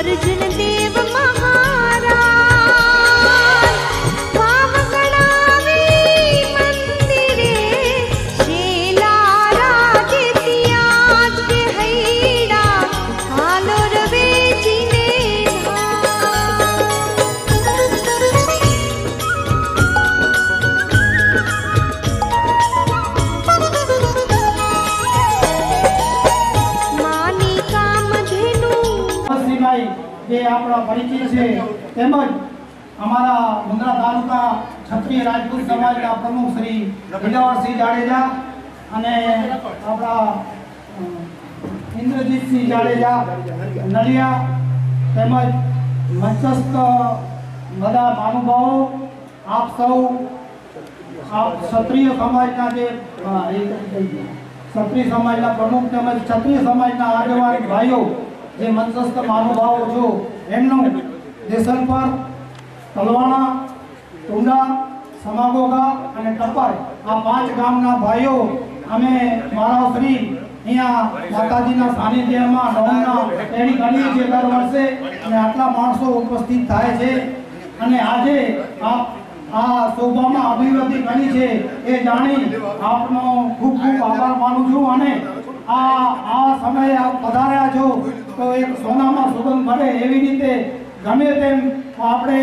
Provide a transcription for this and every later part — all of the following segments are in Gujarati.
अर्जुन देव महाराज भावगणावे मंदिरे शेला राजतियाज हैड़ा हालो रवे जीने मानी कामधेनु જે આપણા પરિચિત છે તેમજ અમારા મુન્દ્રા તાલુકા ક્ષત્રિય રાજપૂત સમાજના પ્રમુખ શ્રી દિલાવરસિંહ જાડેજા અને આપણા ઇન્દ્રજીતસિંહ જાડેજા નડિયા તેમજ મંચસ્થ બધા મહાનુભાવો આપ સૌ ક્ષત્રિય સમાજના જે ક્ષત્રિય સમાજના પ્રમુખ તેમજ ક્ષત્રિય સમાજના આગેવાન ભાઈઓ જે મંચસ્થ મહાનુભાવો છો એમનું દેસલપર તલવાણા ટુંડા સમાગોગા અને ટપ્પર આ 5 ગામના ભાઈઓ અમે મારા શ્રી અહીંયા માતાજીના સાનિધ્યમાં નવમના એની કરીએ છીએ દર વર્ષે અને આટલા માણસો ઉપસ્થિત થાય છે અને આજે આ શોભામાં અભિવૃદ્ધિ કરી છે એ જાણી આપનો ખૂબ ખૂબ આભાર માનું છું અને આ સમયે આપ પધાર્યા છો તો એક સોનામાં સુગંધ ભરે એવી રીતે ગમે તેમ આપણે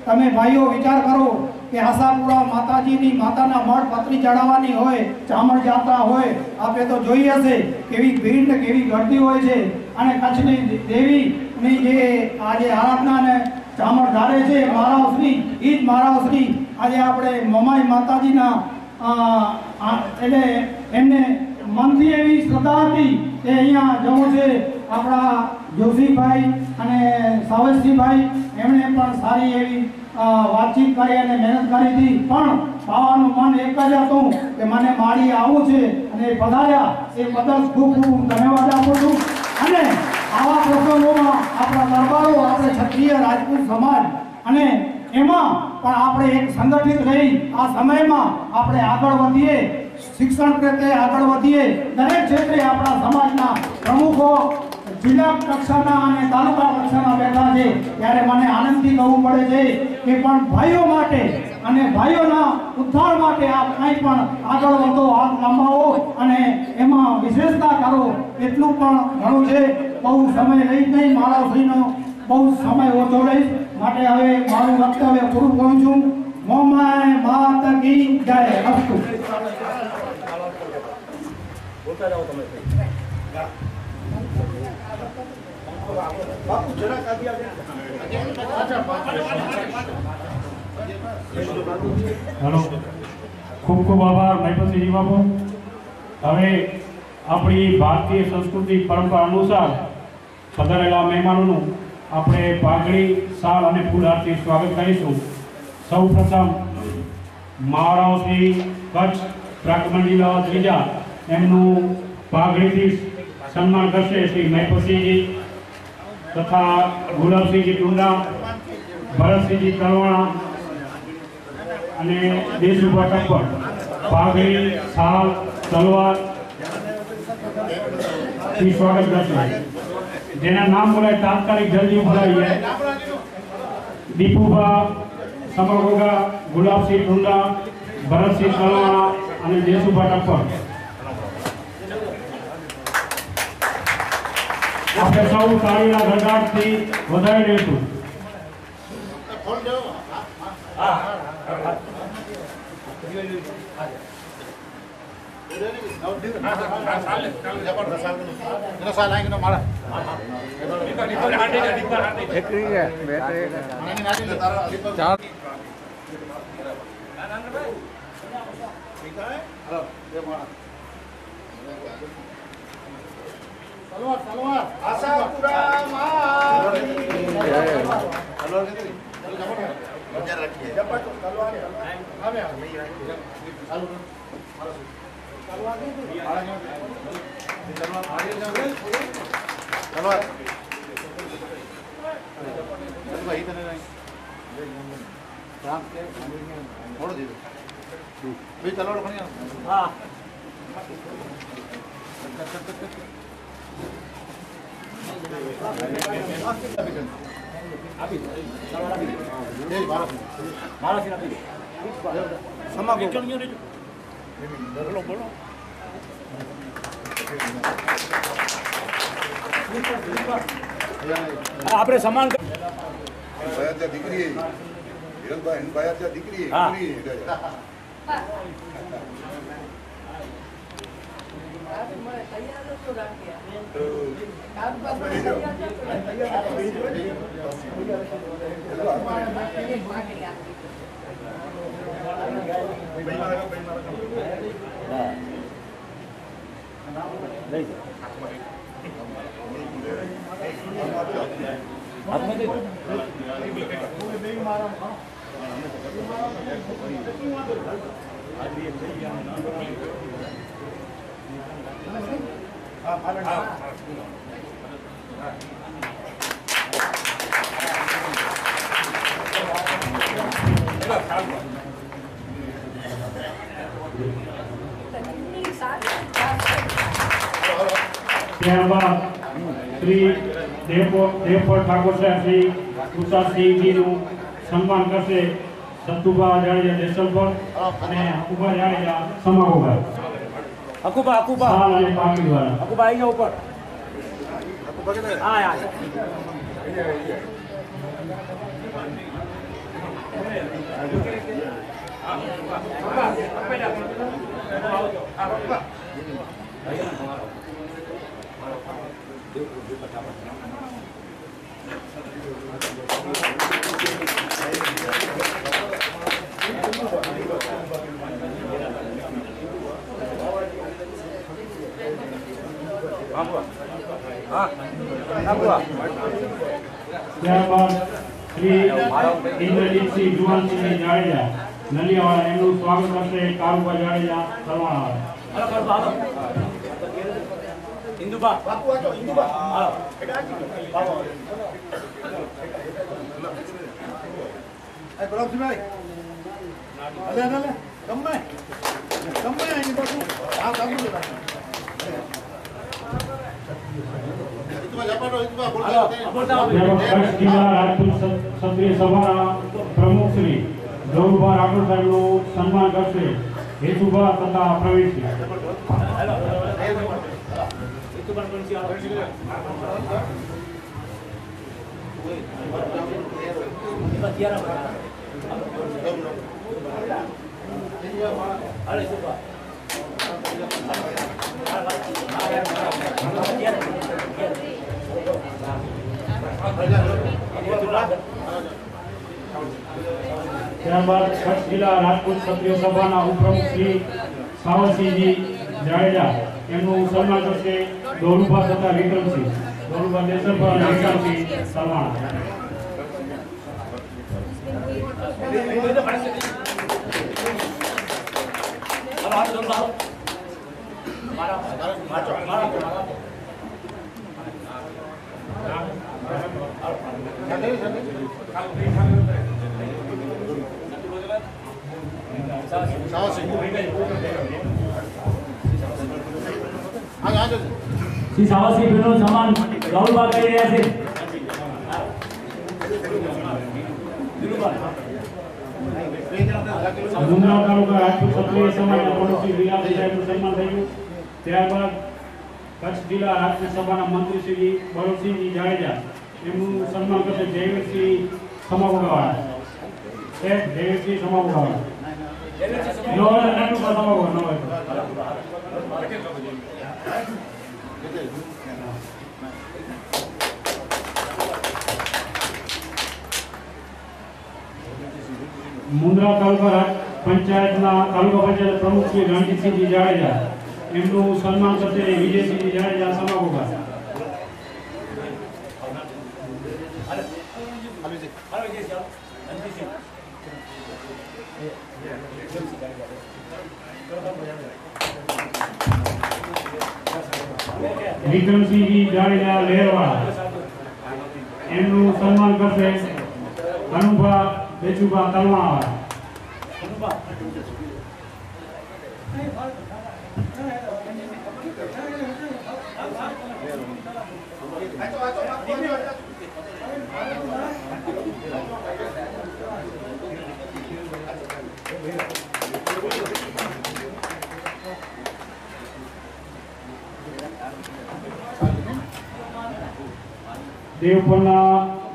તમે ભાઈઓ વિચાર કરો કે આશાપુરા માતાજીની માતાના મઢ પત્રી ચડાવવાની હોય ચામડ જાત્રા હોય આપણે તો જોઈ હશે કેવી ભીડ ને કેવી ગળદી હોય છે અને કચ્છની દેવીની જે આજે આરાધના ને ચામડ ધારે છે મહારાવશ્રી એ જ મહારાવશ્રી આજે આપણે મમાઈ માતાજીના એટલે એમને મનથી એવી શ્રદ્ધા હતી કે અહીંયા જવું છે આપણા જોશીભાઈ અને સાવજસિંહભાઈ એમણે પણ સારી એવી વાતચીત કરી અને મહેનત કરી હતી પણ બાવાનું મન એક જ હતું કે મને માળી આવવું છે અને પધાર્યા એ બદલ ખૂબ ખૂબ ધન્યવાદ આપું છું અને આવા પ્રસંગોમાં આપણા દરબારો આપણે ક્ષત્રિય રાજપૂત સમાજ અને એમાં પણ આપણે એક સંગઠિત રહી આ સમયમાં આપણે આગળ વધીએ શિક્ષણ ક્ષેત્રે આગળ વધીએ દરેક ક્ષેત્રે આપણા સમાજના પ્રમુખો જિલ્લા કક્ષાના અને તાલુકા કક્ષાના બેઠા છે ત્યારે મને આનંદથી કહેવું પડે છે કે પણ ભાઈઓ માટે અને ભાઈઓના ઉદ્ધાર માટે આપ કંઈ પણ આગળ વધો હાથ લંબાવો અને એમાં વિશેષતા કરો એટલું પણ ઘણું છે બહુ સમય લઈ નહીં મારા શ્રીનો બહુ સમય ઓછો લઈશ માટે હવે મારું વક્તવ્ય પૂરું કરું છું મોમાય માત કી જય અસ્તુ બોલતા જાઓ તમે બાપુ જરા કાઢી હેલો ખૂબ ખૂબ આભાર મહેપતસિંહજી બાપુ હવે આપણી ભારતીય સંસ્કૃતિ પરંપરા અનુસાર પધારેલા મહેમાનોનું આપણે પાઘડી શાલ અને ફૂલહારથી સ્વાગત કરીશું સૌ પ્રથમ મહારાવશ્રી કચ્છ પ્રાકમંડ જિલ્લા ત્રીજા એમનું પાઘડીથી સન્માન કરશે શ્રી મહેપતસિંહજી તથા ગુલાબસિંહજી ટુંડા ભરતસિંહજી તલવાણા અને દેશુભા ટપ્પર પાઘડી શાલ તલવાર થી સ્વાગત કરશે જેના નામ બોલાય તાત્કાલિક જલ્દી બોલાવીએ દીપુભા સમરગોગા ગુલાબસિંહ ટુંડા ભરતસિંહ તલવાણા અને દેશુભા ટપ્પર આપણે સૌ તાળીના ગડગડાટથી વધાવી લઈશું સલવાર સલવાર આશાપુરા મારી સલવાર કેટલી મજા રાખીએ જપટ સલવાર આવે ચાલુ સલવાર કેટલી સલવાર આગે જાવે સલવાર ભાઈ તને રામ કે થોડો દીધો બે સલવાર ખણી હા આપણે સમાન દીકરી હિરણભાઈ દીકરી ત્યારબાદ શ્રી દેવપર ઠાકોર સાહેબ શ્રી તુષારસિંહજીનું સન્માન કરશે સતુભા જાડેજા દેસલપર અને હકુભા જાડેજા સમાગોગા. હકુબા સાલ અને પાકી દ્વારા હકુબા આવી જાઓ ઉપર. હા ત્યારબાદ શ્રી ઇન્દ્રજીતસિંહ જુવાનસિંહ જાડેજા નલિયાવાળા એમનું સ્વાગત કરશે કારુભા જાડેજા કરવાળા. હિન્દુબા કચ્છ જિલ્લા રાજપૂત ક્ષત્રિય સભાના પ્રમુખ શ્રી ગૌરભા રાઠોડ સાહેબનું સન્માન કરશે હેતુભા તથા પ્રવીણસિંહ. ત્યારબાદ કચ્છ જિલ્લા રાજપૂત ક્ષત્રિય સભાના ઉપપ્રમુખ શ્રી સાવરસિંહજી જાડેજા એમનું સન્માન કરશે દોલુભા તથા વિક્રમસિંહ. દોલુભા દેસરભા અને વિક્રમસિંહ સરવાણા. શ્રી સાવરસિંહ બેનનું સન્માન રાહુલબા કરી રહ્યા છે. મુન્દ્રા તાલુકા રાજપૂત ક્ષત્રિય સમાજના પ્રમુખ શ્રી વિરાજ સાહેબનું સન્માન થયું. ત્યારબાદ કચ્છ જિલ્લા રાજપૂત સભાના મંત્રી શ્રી બળવંતસિંહજી જાડેજા એમનું સન્માન કરશે જયવીરસિંહ સમાગોગાવાળા. જયવીરસિંહ સમાગોગાવાળા. મુન્દ્રા તાલુકા પંચાયતના તાલુકા પંચાયત પ્રમુખ શ્રી રણજીતસિંહજી જાડેજા એમનું સન્માન કરશે વિજયસિંહજી જાડેજા સમાગોગા. વિક્રમસિંહજી જાડેજા લહેરવાળા એમનું સન્માન કરશે અનુભા બેચુભા તલવાણાવાળા. દેવપુરના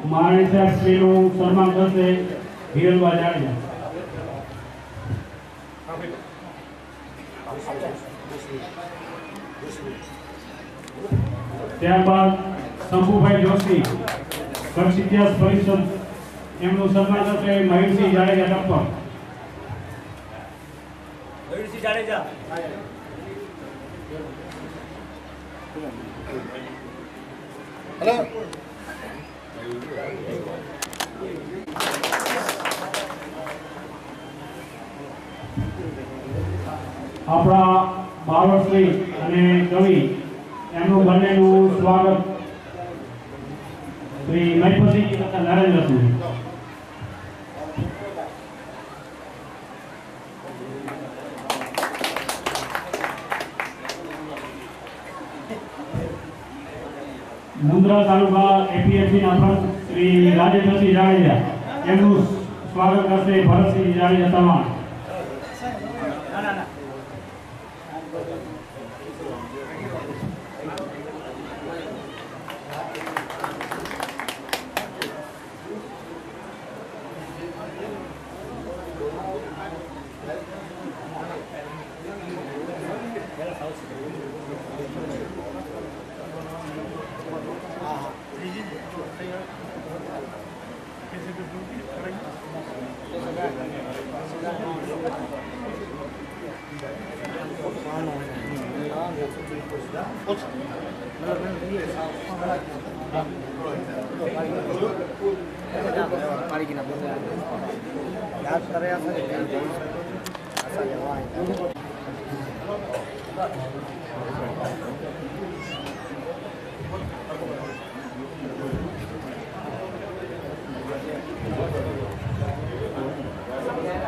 મહારાણી સાહેબ શ્રીનું સન્માન કરશે હિરલબા જાડેજા. ત્યારબાદ શંભુભાઈ જોશી કચ્છ ઇતિહાસ પરિષદ એમનું સન્માન કરશે મયુરસિંહ જાડેજા ટપ્પર. મયુરસિંહ જાડેજા. હેલો આપણા બાવળશ્રી અને કવિ એમનું બંનેનું સ્વાગત શ્રી મહિપતસિંહ તથા નરેન્દ્રસિંહ. મુન્દ્રા તાલુકા એપીએમસીના પ્રમુખ શ્રી રાજેન્દ્રસિંહ જાડેજા એમનું સ્વાગત કરશે ભરતસિંહ જાડેજા તમામ.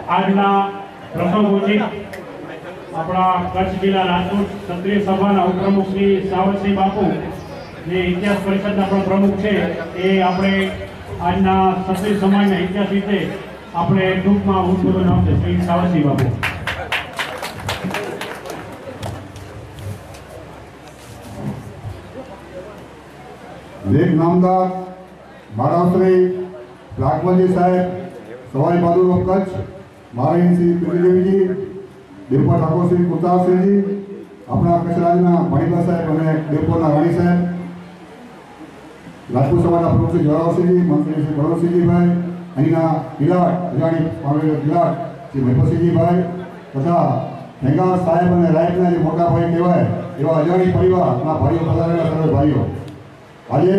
આજના પ્રસંગોચિત આપણા કચ્છ જિલ્લા રાજકોટ ક્ષત્રિય સભાના ઉપપ્રમુખ શ્રી સાવરસિંહ બાપુ જે ઇતિહાસ પરિષદના પણ પ્રમુખ છે એ આપણે આજના ક્ષત્રિય સમાજના ઇતિહાસ વિશે આપણે ટૂંકમાં ઉદ્બોધન આપશે શ્રી સાવરસિંહ બાપુ. લેખ નામદાર મહારાષ્ટ્રી રાઘવજી સાહેબ સવાઈ બહાદુર ઓફ કચ્છ મહારાણી શ્રી પૃથ્વીદેવીજી દેવપુર ઠાકોર શ્રી કુતારસિંહજી આપણા કચ્છ રાજના ભાણીબા સાહેબ અને દેવપુરના રાણી સાહેબ રાજપૂત સમાજના પ્રમુખ શ્રી જોરાવરસિંહજી મંત્રી શ્રી ભરતસિંહજીભાઈ અહીંના ગિલાટ અજાણી પામેલ ગિલાટ શ્રી મહિપતસિંહજીભાઈ તથા ઠેંગા સાહેબ અને રાયતના જે મોટા ભાઈ કહેવાય એવા અજાણી પરિવારના ભાઈઓ પધારેલા સર્વે ભાઈઓ આજે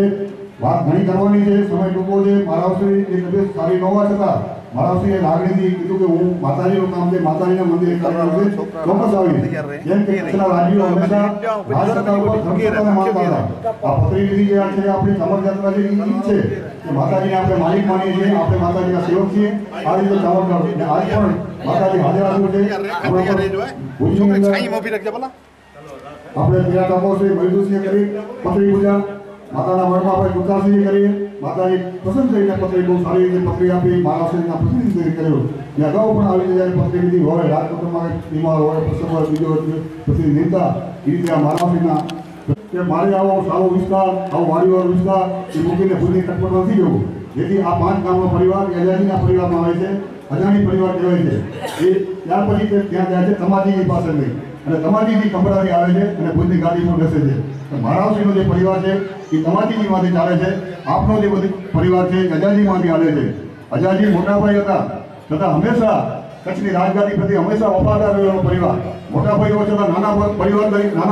વાત ઘણી કરવાની છે, સમય ટૂંકો છે. મહારાવશ્રી એ તબિયત સારી ન હોવા છતાં મહારાવશ્રીએ લાગણીથી કીધું કે હું માતાજીનું કામ છે, માતાજીના મંદિરે કરવાનું છે, ચોક્કસ આવી. જેમ કે કચ્છના રાજવીઓ હંમેશા રાજસત્તા ઉપર ધર્મસત્તાને માનતા હતા. આ પત્રીવિધિ જે છે આપણી સમર યાત્રા છે એ છે કે માતાજીને આપણે માલિક માનીએ છીએ, આપણે માતાજીના સેવક છીએ. આ રીતે ચાવડ આજ પણ માતાજી હાજર આવ્યું છે. આપણે તેરા કામો છે મયુરસિંહ કરી પત્રી પૂજા માતાના મઢમાં આપણે કુતારસિંહ કરીએ. માતાજી પસંદ કરીને પત્રી બહુ સારી રીતે પત્રી આપી મહારાષ્ટ્રના પ્રતિનિધિત્વ કર્યો. ને અગાઉ પણ આવી રીતે જ્યારે પત્રી વિધિ હોય રાજકોટમાં બીમાર હોય પ્રસંગ હોય બીજો પ્રતિનિધિતા એ રીતે આ મહારાષ્ટ્રના કે મારે આવો સારો વિસ્તાર આવો વાડીવાળો વિસ્તાર એ મૂકીને ભૂલની તટપટ નથી જવું. જેથી આ 5 ગામનો પરિવાર અજાણીના પરિવારમાં આવે છે, અજાણી પરિવાર કહેવાય છે. એ ત્યાર પછી તે ત્યાં જાય છે તમાજીની પાસે નહીં અને તમાજીની કંબરાથી આવે છે અને ભૂલની ગાડી પર બેસે છે. મહારાષ્ટ્રનો જે પરિવાર છે એ તમાજીમાંથી ચાલે છે. આપનો જે બધી પરિવાર છે અજાજીમાંથી હાલે છે. અજાજી મોટાભાઈ હતા છતાં હંમેશા કચ્છની રાજગાદી પ્રત્યે હંમેશા વફાદાર રહ્યો પરિવાર. મોટા ભાઈ હોય છતાં નાના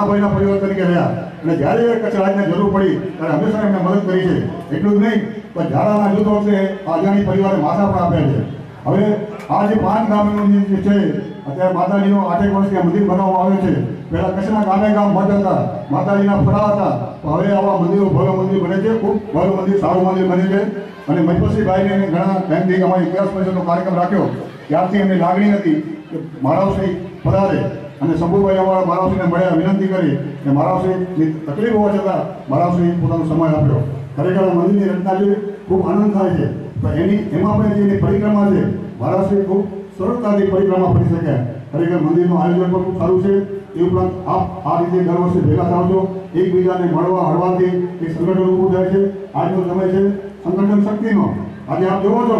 ભાઈના પરિવાર તરીકે રહ્યા અને જ્યારે કચ્છ રાજને જરૂર પડી ત્યારે હંમેશા એમને મદદ કરી છે. એટલું જ નહીં પણ ઝાડાના યુદ્ધ વખતે અજાણી પરિવારે માથા પણ આપ્યા છે. હવે આ જે 5 ગામનું જે છે અત્યારે માતાજીનો 8 વર્ષ ત્યાં મંદિર બનાવવામાં આવે છે. પહેલા કચ્છના ગામે ગામ મઠ હતા, માતાજીના ફળા હતા. હવે આવા મંદિરો ભવ્ય મંદિર બને છે, ખૂબ ભવ્ય મંદિર સારું મંદિર બને છે. અને મહિપતસિંહભાઈને ઘણા ટાઈમથી અમારી ઇતિહાસ પરિષદનો કાર્યક્રમ રાખ્યો ત્યારથી એમની લાગણી હતી કે મહારાવશ્રી પધારે અને શંભુભાઈ અમારા મહારાવશ્રીને મળ્યા, વિનંતી કરી કે મહારાવશ્રીની તકલીફ હોવા છતાં મહારાવશ્રી પોતાનો સમય આપ્યો. ખરેખર આ મંદિરની રચના જોઈ ખૂબ આનંદ થાય છે. પણ એમાં પણ જે એની પરિક્રમા છે, મહારાવશ્રી ખૂબ સરળતાથી પરિક્રમા ફરી શક્યા. ખરેખર મંદિરનું આયોજન પણ ખૂબ સારું છે. એ ઉપરાંત આપ આ રીતે દર વર્ષે ભેગા થાવ છો, એકબીજાને મળવા હળવાથી એક સંગઠન ઊભું થાય છે. આજનો સમય છે સંગઠન શક્તિનો. આજે આપ જોવો છો,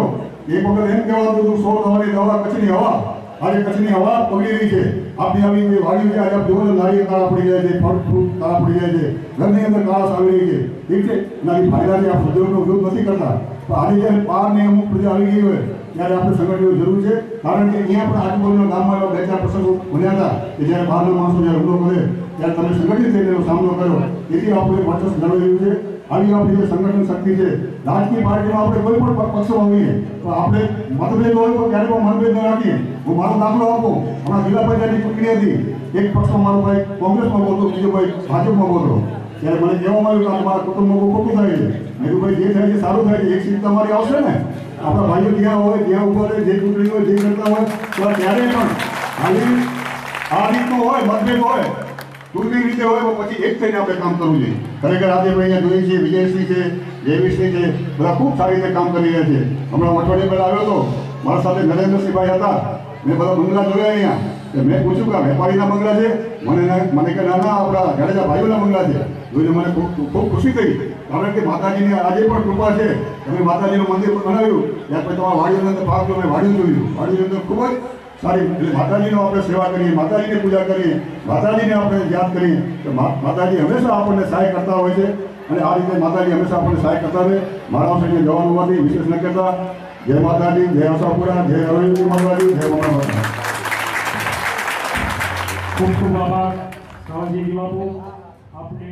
એક વખત એમ કહેવાતું હતું 100 દવાની દવા કચ્છની હવા. આજે કચ્છની હવા પગડી રહી છે. આપની આવી જે વાડીઓ છે, આજે આપ જોવો છો નારિયેળ કાળા પડી જાય છે, ફળ ફ્રૂટ કાળા પડી જાય છે, ઘરની અંદર કાળાશ આવી રહી છે. ઠીક છે, એનાથી ફાયદા છે. આપ સદુપયોગનો ઉપયોગ નથી કરતા. પણ આજે જ્યારે બહારની અમુક પ્રજા આવી ગઈ હોય ત્યારે આપણે સંગઠનની જરૂર છે. કારણ કે અહીંયા પણ આજુબાજુના ગામમાં એવા 2-4 પ્રસંગો બન્યા હતા કે જ્યારે બહારના માણસો જ્યારે હુમલો કરે ત્યારે તમે સંગઠિત થઈને એનો સામનો કર્યો. તેથી આપણે વર્ચસ્વ જળવાઈ રહ્યું છે. આવી આપણી જે સંગઠન શક્તિ છે, રાજકીય પાર્ટીમાં આપણે કોઈ પણ પક્ષમાં હોઈએ તો આપણે મતભેદ હોય તો ક્યારે પણ મતભેદ ન રાખીએ. હું મારો દાખલો આપું. હમણાં જિલ્લા પંચાયતની ચૂંટણી હતી. એક પક્ષમાં મારો ભાઈ કોંગ્રેસમાં બોલતો, બીજો ભાઈ ભાજપમાં બોલતો. ત્યારે મને કહેવામાં આવ્યું કે તમારા કુટુંબમાં બહુ ખોટું થાય છે. મેં કીધું ભાઈ જે થાય છે સારું થાય છે. એક સીટ તમારી આવશે ને, આપણા ભાઈઓ ત્યાં હોય, ત્યાં ઉભા રહે, જે ચૂંટણી હોય, જે કરતા હોય તો ત્યારે પણ ખાલી આ રીતનો હોય, મતભેદ હોય, દૂરની રીતે હોય તો પછી એક થઈને આપણે કામ કરવું જોઈએ. ખરેખર આજે આપણે અહીંયા જોઈએ છીએ વિજયશ્રી છે, જયવીરસિંહ છે, બધા ખૂબ સારી રીતે કામ કરી રહ્યા છે. હમણાં અઠવાડિયા પહેલાં આવ્યો હતો, મારા સાથે નરેન્દ્રસિંહભાઈ હતા. મેં બધા બંગલા જોયા અહીંયા. મેં પૂછ્યું કે વેપારીના બંગલા છે? મને કે ના આપણા જાડેજા ભાઈઓના બંગલા છે. જોઈને મને ખૂબ ખુશી થઈ. કારણ કે માતાજીની આજે પણ કૃપા છે. તમે માતાજીનું મંદિર પણ બનાવ્યું, ત્યાર પછી તમારા વાડીઓની અંદર ભાગ લો. મેં વાડીઓ જોયું, વાડીની અંદર ખૂબ જ સારી. એટલે માતાજીનો આપણે સેવા કરીએ, માતાજીની પૂજા કરીએ, માતાજીને આપણે યાદ કરીએ તો માતાજી હંમેશા આપણને સહાય કરતા હોય છે. અને આ રીતે માતાજી હંમેશા આપણને સહાય કરતા રહે. મારા જવાનું હોવાથી વિશેષ ન કહેતા. જય માતાજી, જય આશાપુરા, જય હરણી માતાજી, જય માતા. ખૂબ ખૂબ આભાર સાવજી બાપુ. આપણે